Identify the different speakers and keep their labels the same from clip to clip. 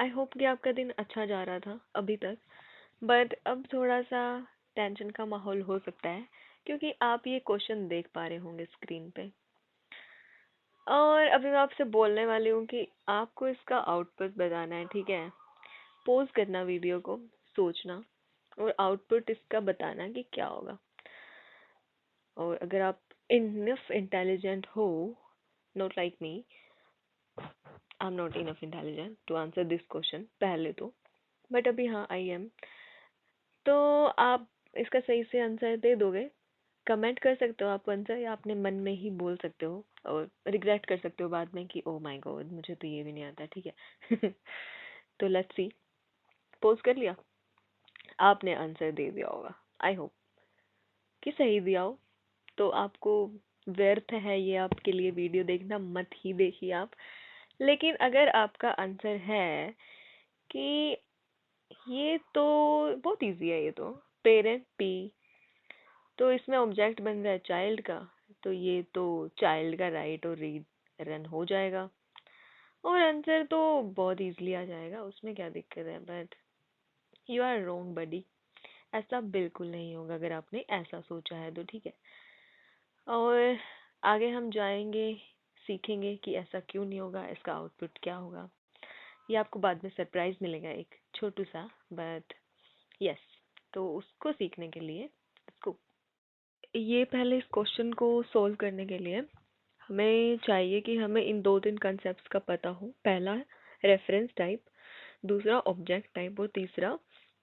Speaker 1: I hope कि आपका दिन अच्छा जा रहा था अभी तक। बट अब थोड़ा सा टेंशन का माहौल हो सकता है क्योंकि आप ये क्वेश्चन देख पा रहे होंगे स्क्रीन पे। और अभी मैं आपसे बोलने वाली हूँ कि आपको इसका आउटपुट बताना है, ठीक है। पोज करना वीडियो को, सोचना और आउटपुट इसका बताना कि क्या होगा। और अगर आप इनफ इंटेलिजेंट हो, not like me, I am not enough intelligent to answer this question पहले तो, बट अभी हाँ आई एम। तो आप इसका सही से आंसर दे दोगे। कमेंट कर सकते हो आप आंसर, या अपने मन में ही बोल सकते हो और रिग्रेट कर सकते हो बाद में कि ओ माय गॉड मुझे तो ये भी नहीं आता, ठीक है। तो लेट्स सी। पोज कर लिया, आपने आंसर दे दिया होगा। आई होप कि सही दिया हो। तो आपको व्यर्थ है ये आपके लिए वीडियो देखना, मत ही देखिए आप। लेकिन अगर आपका आंसर है कि ये तो बहुत इजी है, ये तो पेरेंट पी, तो इसमें ऑब्जेक्ट बन रहा है चाइल्ड का, तो ये तो चाइल्ड का राइट और रीड रन हो जाएगा और आंसर तो बहुत इजीली आ जाएगा, उसमें क्या दिक्कत है। बट यू आर रोंग बडी, ऐसा बिल्कुल नहीं होगा अगर आपने ऐसा सोचा है तो, ठीक है। और आगे हम जाएंगे, सीखेंगे कि ऐसा क्यों नहीं होगा, इसका आउटपुट क्या होगा। ये आपको बाद में सरप्राइज मिलेगा एक छोटू सा, बट यस। तो उसको सीखने के लिए इसको, ये पहले इस क्वेश्चन को सॉल्व करने के लिए हमें चाहिए कि हमें इन दो तीन कंसेप्ट का पता हो। पहला रेफरेंस टाइप, दूसरा ऑब्जेक्ट टाइप और तीसरा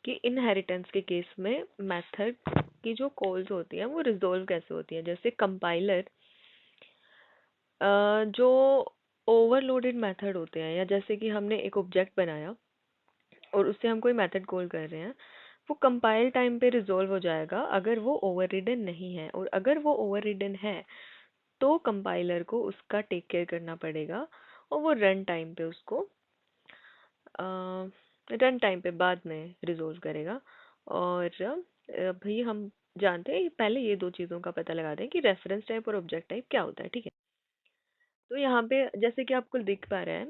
Speaker 1: कि इनहेरिटेंस के केस में मेथड की जो कॉल्स होती हैं वो रिजोल्व कैसे होती है। जैसे कंपाइलर जो ओवरलोडेड मेथड होते हैं, या जैसे कि हमने एक ऑब्जेक्ट बनाया और उससे हम कोई मेथड कॉल कर रहे हैं, वो कंपाइल टाइम पे रिजोल्व हो जाएगा अगर वो ओवररिडन नहीं है। और अगर वो ओवररिडन है तो कंपाइलर को उसका टेक केयर करना पड़ेगा और वो रन टाइम पे उसको रन टाइम पे बाद में रिजोल्व करेगा। और भाई हम जानते हैं, पहले ये दो चीज़ों का पता लगाते हैं कि रेफरेंस टाइप और ऑब्जेक्ट टाइप क्या होता है, ठीक है। तो यहाँ पे जैसे कि आपको दिख पा रहा है,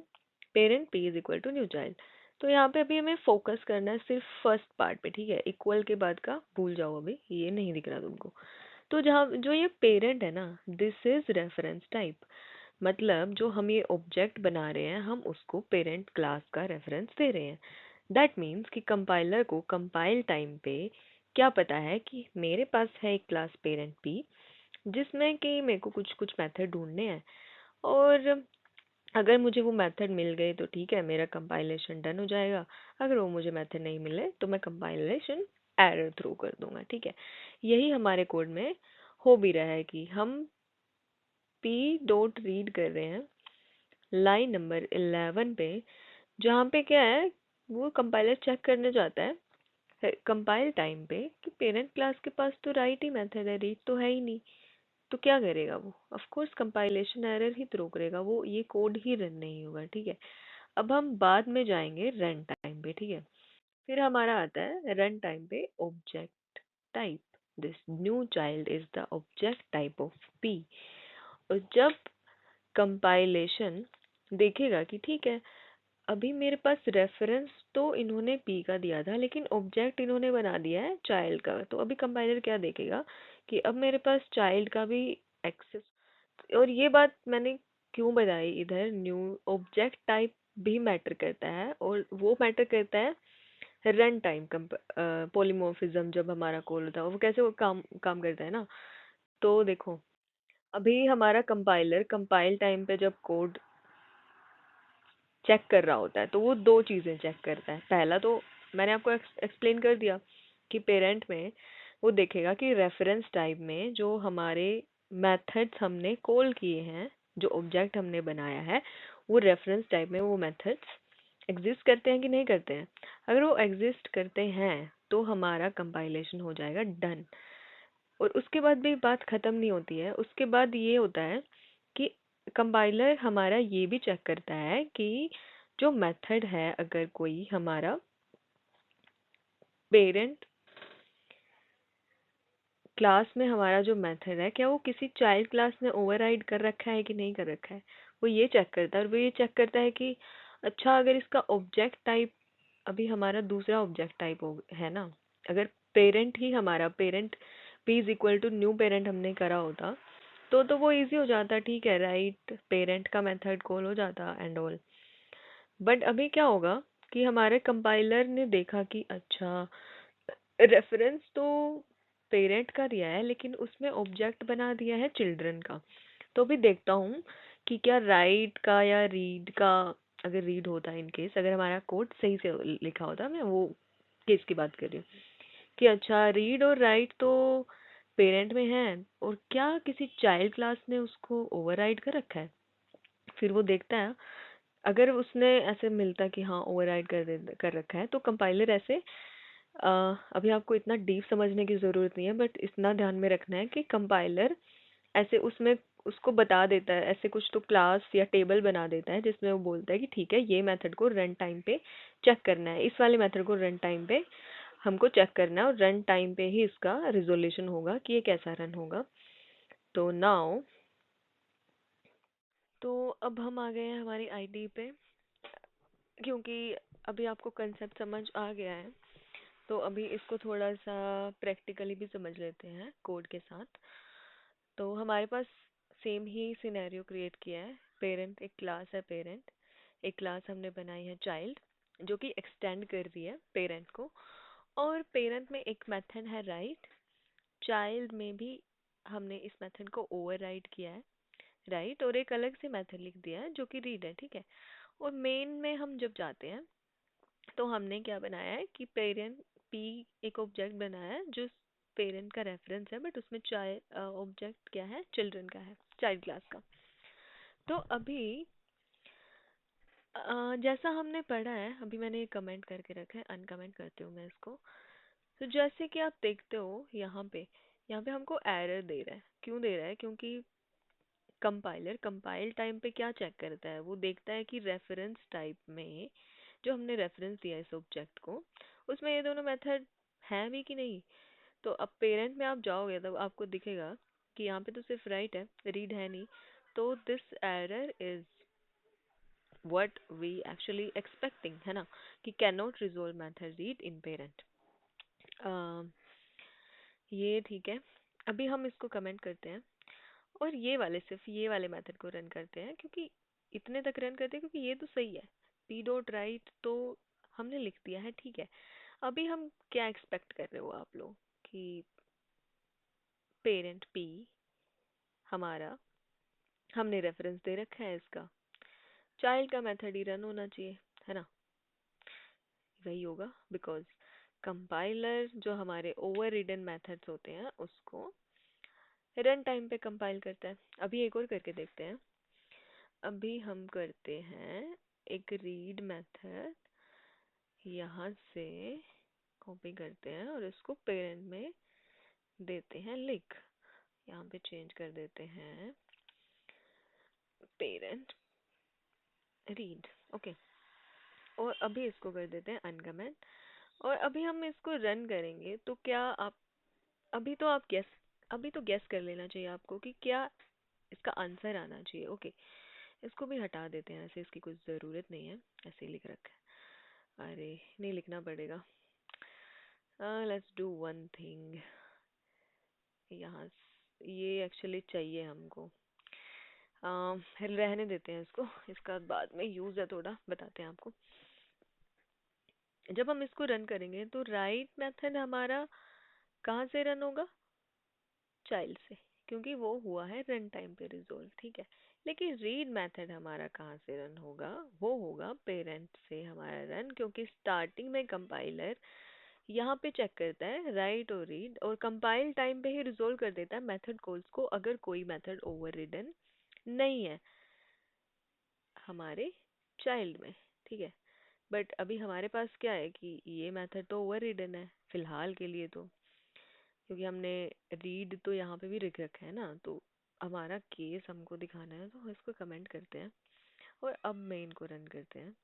Speaker 1: parent P is equal to new child. तो यहाँ पे अभी हमें फोकस करना है सिर्फ फर्स्ट पार्ट पे, ठीक है। इक्वल के बाद का भूल जाओ, अभी ये नहीं दिख रहा तुमको। तो जहाँ जो ये पेरेंट है ना, दिस इज रेफरेंस टाइप। मतलब जो हम ये ऑब्जेक्ट बना रहे हैं, हम उसको पेरेंट क्लास का रेफरेंस दे रहे हैं। दैट मीन्स कि कंपाइलर को कंपाइल टाइम पे क्या पता है कि मेरे पास है एक क्लास पेरेंट पी, जिसमें कि मेरे को कुछ कुछ मेथड ढूंढने हैं। और अगर मुझे वो मेथड मिल गए तो ठीक है, मेरा कंपाइलेशन डन हो जाएगा। अगर वो मुझे मेथड नहीं मिले तो मैं कंपाइलेशन एरर थ्रो कर दूंगा, ठीक है। यही हमारे कोड में हो भी रहा है कि हम पी डॉट रीड कर रहे हैं लाइन नंबर 11 पे, जहाँ पे क्या है, वो कंपाइलर चेक करने जाता है कंपाइल टाइम पे कि पेरेंट क्लास के पास तो राइट ही मेथड है, रीड तो है ही नहीं। तो क्या करेगा वो, ऑफ कोर्स कंपाइलेशन एरर ही थ्रो करेगा, वो ये कोड ही रन नहीं होगा, ठीक है। अब हम बाद में जाएंगे रन टाइम पे, ठीक है। फिर हमारा आता है रन टाइम पे object type. This new child is the object type of P. और जब कंपाइलेशन देखेगा कि ठीक है, अभी मेरे पास रेफरेंस तो इन्होंने पी का दिया था लेकिन ऑब्जेक्ट इन्होंने बना दिया है चाइल्ड का, तो अभी कंपाइलर क्या देखेगा कि अब मेरे पास चाइल्ड का भी एक्सेस। और ये बात मैंने क्यों बताई, इधर न्यू ऑब्जेक्ट टाइप भी मैटर करता है, और वो मैटर करता है रन टाइम पॉलीमॉर्फिज्म जब हमारा कॉल होता है, वो कैसे वो काम काम करता है ना। तो देखो, अभी हमारा कंपाइलर कंपाइल टाइम पे जब कोड चेक कर रहा होता है तो वो दो चीज़ें चेक करता है। पहला तो मैंने आपको एक्सप्लेन कर दिया कि पेरेंट में वो देखेगा कि रेफरेंस टाइप में जो हमारे मेथड्स हमने कॉल किए हैं, जो ऑब्जेक्ट हमने बनाया है, वो रेफरेंस टाइप में वो मेथड्स एग्जिस्ट करते हैं कि नहीं करते हैं। अगर वो एग्जिस्ट करते हैं तो हमारा कंपाइलेशन हो जाएगा डन। और उसके बाद भी बात ख़त्म नहीं होती है, उसके बाद ये होता है कि कंपाइलर हमारा ये भी चेक करता है कि जो मेथड है, अगर कोई हमारा पेरेंट क्लास में हमारा जो मेथड है, क्या वो किसी चाइल्ड क्लास ने ओवरराइड कर रखा है कि नहीं कर रखा है, वो ये चेक करता है। और वो ये चेक करता है कि अच्छा, अगर इसका ऑब्जेक्ट टाइप, अभी हमारा दूसरा ऑब्जेक्ट टाइप हो है ना, अगर पेरेंट ही हमारा parent p is equal to new parent हमने करा होता, तो वो इजी हो जाता, ठीक है, राइट, पेरेंट का मेथड कॉल हो जाता एंड ऑल। बट अभी क्या होगा कि हमारे कंपाइलर ने देखा कि अच्छा, रेफरेंस तो पेरेंट का दिया है लेकिन उसमें ऑब्जेक्ट बना दिया है चिल्ड्रन का। तो भी देखता हूँ कि क्या राइट का या रीड का, अगर रीड होता है इन केस, अगर हमारा कोड सही से लिखा होता, मैं वो केस की बात कर रही हूँ कि अच्छा रीड और राइट तो पेरेंट में है, और क्या किसी चाइल्ड क्लास ने उसको ओवरराइड कर रखा है। फिर वो देखता है, अगर उसने ऐसे मिलता कि हाँ ओवरराइड कर रखा है, तो कंपाइलर ऐसे अभी आपको इतना डीप समझने की ज़रूरत नहीं है, बट इतना ध्यान में रखना है कि कंपाइलर ऐसे उसमें उसको बता देता है, ऐसे कुछ तो क्लास या टेबल बना देता है जिसमें वो बोलता है कि ठीक है, ये मेथड को रन टाइम पे चेक करना है, इस वाले मेथड को रन टाइम पे हमको चेक करना है, और रन टाइम पे ही इसका रिजोल्यूशन होगा कि ये कैसा रन होगा। तो नाउ, तो अब हम आ गए हैं हमारी आईडी पे, क्योंकि अभी आपको कंसेप्ट समझ आ गया है, तो अभी इसको थोड़ा सा प्रैक्टिकली भी समझ लेते हैं कोड के साथ। तो हमारे पास सेम ही सिनेरियो क्रिएट किया है, पेरेंट, एक क्लास है पेरेंट, एक क्लास हमने बनाई है चाइल्ड, जो कि एक्सटेंड कर रही है पेरेंट को, और पेरेंट में एक मेथड है राइट, चाइल्ड में भी हमने इस मेथड को ओवरराइड किया है राइट, और एक अलग से मेथड लिख दिया है जो कि रीड है, ठीक है। और मेन में हम जब जाते हैं, तो हमने क्या बनाया है कि पेरेंट पी एक ऑब्जेक्ट बनाया है जो पेरेंट का रेफरेंस है, बट उसमें चाइल्ड ऑब्जेक्ट क्या है, चिल्ड्रन का है, चाइल्ड क्लास का। तो अभी जैसा हमने पढ़ा है, अभी मैंने कमेंट करके रखा है, अनकमेंट करती हूँ मैं इसको। तो जैसे कि आप देखते हो यहाँ पे हमको एरर दे रहा है, क्यों दे रहा है, क्योंकि कंपाइलर कंपाइल टाइम पे क्या चेक करता है, वो देखता है कि रेफरेंस टाइप में जो हमने रेफरेंस दिया इस ऑब्जेक्ट को, उसमें ये दोनों मेथड हैं भी कि नहीं। तो अब पेरेंट में आप जाओगे तब आपको दिखेगा कि यहाँ पे तो सिर्फ राइट है, रीड है नहीं। तो this error is what we actually expecting, है ना, कि can not resolve method read in parent. ये ठीक है। अभी हम इसको कमेंट करते हैं, और ये वाले सिर्फ ये वाले मेथड को रन करते हैं, क्योंकि इतने तक रन करते हैं क्योंकि ये तो सही है, पी डॉट राइट तो हमने लिख दिया है, ठीक है। अभी हम क्या एक्सपेक्ट कर रहे हो आप लोग कि पेरेंट पी हमारा, हमने रेफरेंस दे रखा है इसका, चाइल्ड का मेथड ही रन होना चाहिए, है ना, वही होगा, बिकॉज कंपाइलर जो हमारे ओवर रिडन मेथड्स होते हैं उसको रन टाइम पे कंपाइल करता है। अभी एक और करके देखते हैं, अभी हम करते हैं एक रीड मेथड, यहाँ से कॉपी करते हैं और इसको पेरेंट में देते हैं लिख, यहाँ पे चेंज कर देते हैं पेरेंट रीड, ओके। और अभी इसको कर देते हैं अनकमेंट, और अभी हम इसको रन करेंगे तो क्या आप, अभी तो आप गेस, अभी तो गेस कर लेना चाहिए आपको कि क्या इसका आंसर आना चाहिए, ओके। इसको भी हटा देते हैं, ऐसे इसकी कुछ ज़रूरत नहीं है, ऐसे ही लिख रखा है, अरे नहीं लिखना पड़ेगा। लेट्स डू वन थिंग, यहाँ ये एक्चुअली चाहिए हमको, रहने देते हैं इसको, इसका बाद में यूज़ है थोड़ा, बताते हैं आपको। जब हम इसको रन करेंगे तो राइट मेथड हमारा कहाँ से रन होगा, चाइल्ड से, क्योंकि वो हुआ है रन टाइम पे रिजोल्व, ठीक है। लेकिन रीड मेथड हमारा कहाँ से रन होगा, वो होगा पेरेंट से हमारा रन, क्योंकि स्टार्टिंग में कंपाइलर यहाँ पे चेक करता है राइट और रीड, और कंपाइल टाइम पे ही रिजोल्व कर देता है मेथड कॉल्स को, अगर कोई मेथड ओवर रिडन नहीं है हमारे चाइल्ड में, ठीक है। बट अभी हमारे पास क्या है कि ये मेथड तो ओवर रिडन है फिलहाल के लिए, तो क्योंकि हमने रीड तो यहाँ पे भी लिख रखा है ना, तो हमारा केस हमको दिखाना है, तो इसको कमेंट करते हैं, और अब मैं इनको रन करते हैं।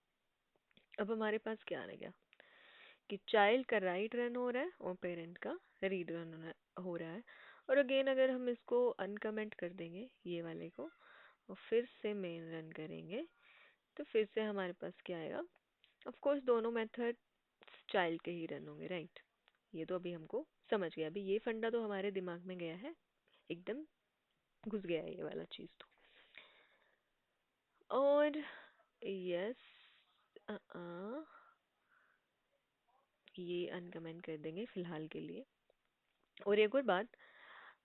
Speaker 1: अब हमारे पास क्या आ गया कि चाइल्ड का राइट रन हो रहा है और पेरेंट का रीड रन हो रहा है। और अगेन अगर हम इसको अनकमेंट कर देंगे ये वाले को, और फिर से मेन रन करेंगे, तो फिर से हमारे पास क्या आएगा? ऑफ कोर्स दोनों मेथड चाइल्ड के ही रन होंगे, राइट? ये तो अभी हमको समझ गया, अभी ये फंडा तो हमारे दिमाग में गया है, एकदम घुस गया है ये वाला चीज़ तो। और यस, ये अनकमेंट कर देंगे फिलहाल के लिए। और एक और बात,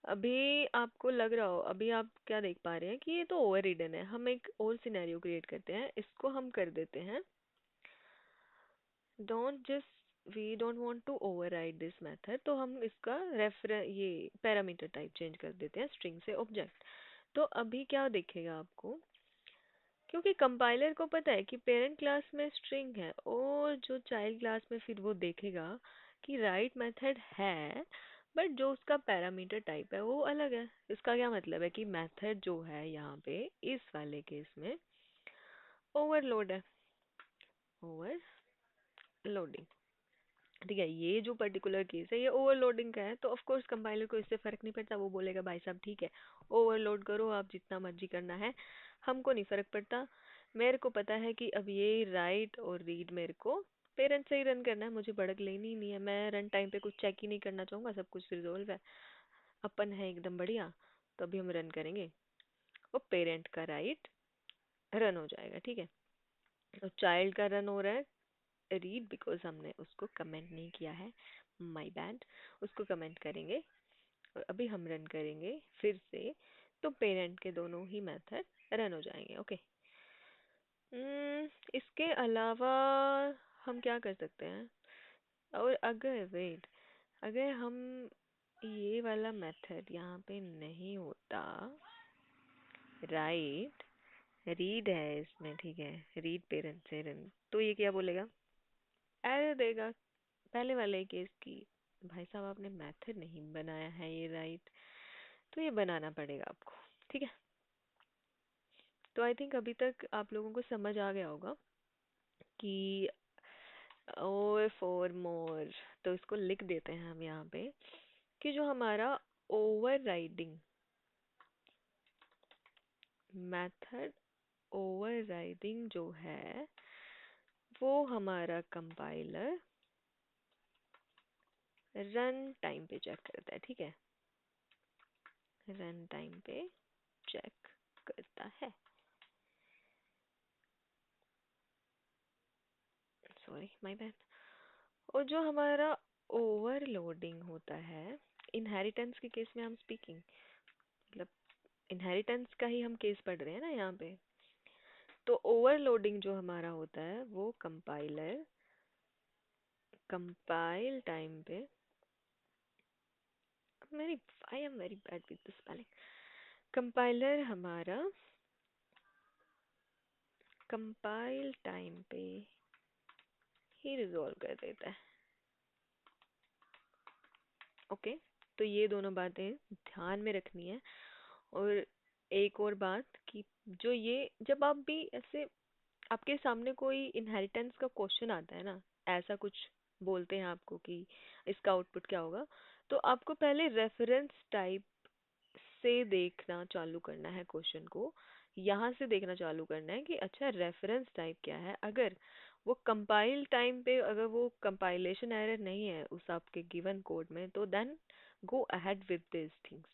Speaker 1: अभी आपको लग रहा हो, अभी आप क्या देख पा रहे हैं कि ये तो ओवर रीडन है, हम एक और सिनेरियो क्रिएट करते हैं, इसको हम कर देते हैं don't just we don't want to override this method, तो हम इसका रेफर ये पैरामीटर टाइप चेंज कर देते हैं स्ट्रिंग से ऑब्जेक्ट। तो अभी क्या दिखेगा आपको, क्योंकि कंपाइलर को पता है कि पेरेंट क्लास में स्ट्रिंग है, और जो चाइल्ड क्लास में फिर वो देखेगा कि राइट मेथड है, बट जो उसका पैरामीटर टाइप है वो अलग है। इसका क्या मतलब है कि मेथड जो है यहाँ पे इस वाले केस में ओवरलोड है, ओवरलोडिंग। ठीक है, ये जो पर्टिकुलर केस है ये ओवरलोडिंग का है, तो ऑफ कोर्स कंपाइलर को इससे फर्क नहीं पड़ता, वो बोलेगा भाई साहब ठीक है, ओवरलोड करो आप जितना मर्जी करना है, हमको नहीं फर्क पड़ता। मेरे को पता है कि अब ये राइट और रीड मेरे को पेरेंट से ही रन करना है, मुझे भड़क लेनी ही नहीं है, मैं रन टाइम पे कुछ चेक ही नहीं करना चाहूँगा, सब कुछ रिजोल्व है, अपन है एकदम बढ़िया। तो अभी हम रन करेंगे और पेरेंट का राइट रन हो जाएगा, ठीक है। और चाइल्ड का रन हो रहा है रीड, बिकॉज हमने उसको कमेंट नहीं किया है, माय बैड, उसको कमेंट करेंगे। और अभी हम रन करेंगे फिर से, तो पेरेंट के दोनों ही मेथड रन हो जाएंगे, ओके। इसके अलावा हम क्या कर सकते हैं? और अगर वेट, अगर हम ये वाला मेथड यहाँ पे नहीं होता, राइट, रीड है इसमें, ठीक है, रीड पेरेंट से रन, तो ये क्या बोलेगा? एरर देगा पहले वाले केस की, भाई साहब आपने मेथड नहीं बनाया है ये, राइट, तो ये बनाना पड़ेगा आपको, ठीक है। तो आई थिंक अभी तक आप लोगों को समझ आ गया होगा कि ओ फॉर मोर, तो इसको लिख देते हैं हम यहाँ पे कि जो हमारा ओवरराइडिंग मेथड, ओवरराइडिंग जो है वो हमारा कंपाइलर रन टाइम पे चेक करता है, ठीक है, रन टाइम पे चेक करता है, सॉरी माय बैड। और जो हमारा ओवरलोडिंग होता है, इनहेरिटेंस के केस में हम स्पीकिंग, मतलब इनहेरिटेंस का ही हम केस पढ़ रहे हैं ना यहाँ पे, तो ओवरलोडिंग जो हमारा होता है वो कंपाइलर कंपाइल टाइम पे, मेरी I am very bad with the spelling, compiler हमारा कंपाइल टाइम पे ही रिजॉल्व कर देता है, ओके। तो ये दोनों बातें ध्यान में रखनी है। और एक और बात कि जो ये जब आप भी ऐसे आपके सामने कोई इनहेरिटेंस का क्वेश्चन आता है ना, ऐसा कुछ बोलते हैं आपको कि इसका आउटपुट क्या होगा, तो आपको पहले रेफरेंस टाइप से देखना चालू करना है क्वेश्चन को, यहाँ से देखना चालू करना है कि अच्छा रेफरेंस टाइप क्या है। अगर वो कंपाइल टाइम पे अगर वो कंपाइलेशन एरर नहीं है उस आपके गिवन कोड में, तो then go ahead with this things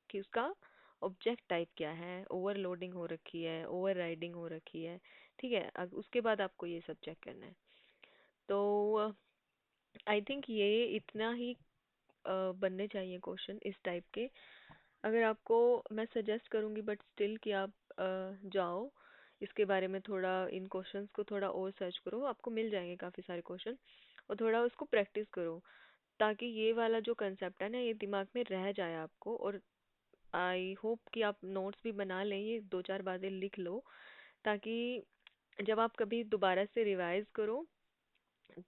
Speaker 1: कि उसका ऑब्जेक्ट टाइप क्या है, ओवरलोडिंग हो रखी है, ओवरराइडिंग हो रखी है, ठीक है। अब उसके बाद आपको ये सब चेक करना है। तो आई थिंक ये इतना ही बनने चाहिए क्वेश्चन इस टाइप के। अगर आपको, मैं सजेस्ट करूँगी बट स्टिल कि आप जाओ इसके बारे में थोड़ा, इन क्वेश्चंस को थोड़ा और सर्च करो, आपको मिल जाएंगे काफ़ी सारे क्वेश्चन, और थोड़ा उसको प्रैक्टिस करो, ताकि ये वाला जो कंसेप्ट है ना ये दिमाग में रह जाए आपको। और आई होप कि आप नोट्स भी बना लें, ये दो चार बातें लिख लो, ताकि जब आप कभी दोबारा से रिवाइज करो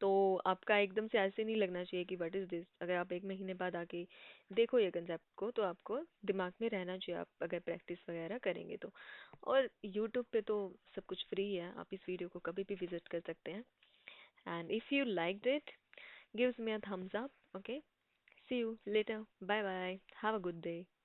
Speaker 1: तो आपका एकदम से ऐसे नहीं लगना चाहिए कि व्हाट इज दिस। अगर आप एक महीने बाद आके देखो ये कंसेप्ट को, तो आपको दिमाग में रहना चाहिए, आप अगर प्रैक्टिस वगैरह करेंगे तो। और यूट्यूब पे तो सब कुछ फ्री है, आप इस वीडियो को कभी भी विजिट कर सकते हैं। And if you liked it, gives me a thumbs up, okay. See you later, bye bye, have a good day.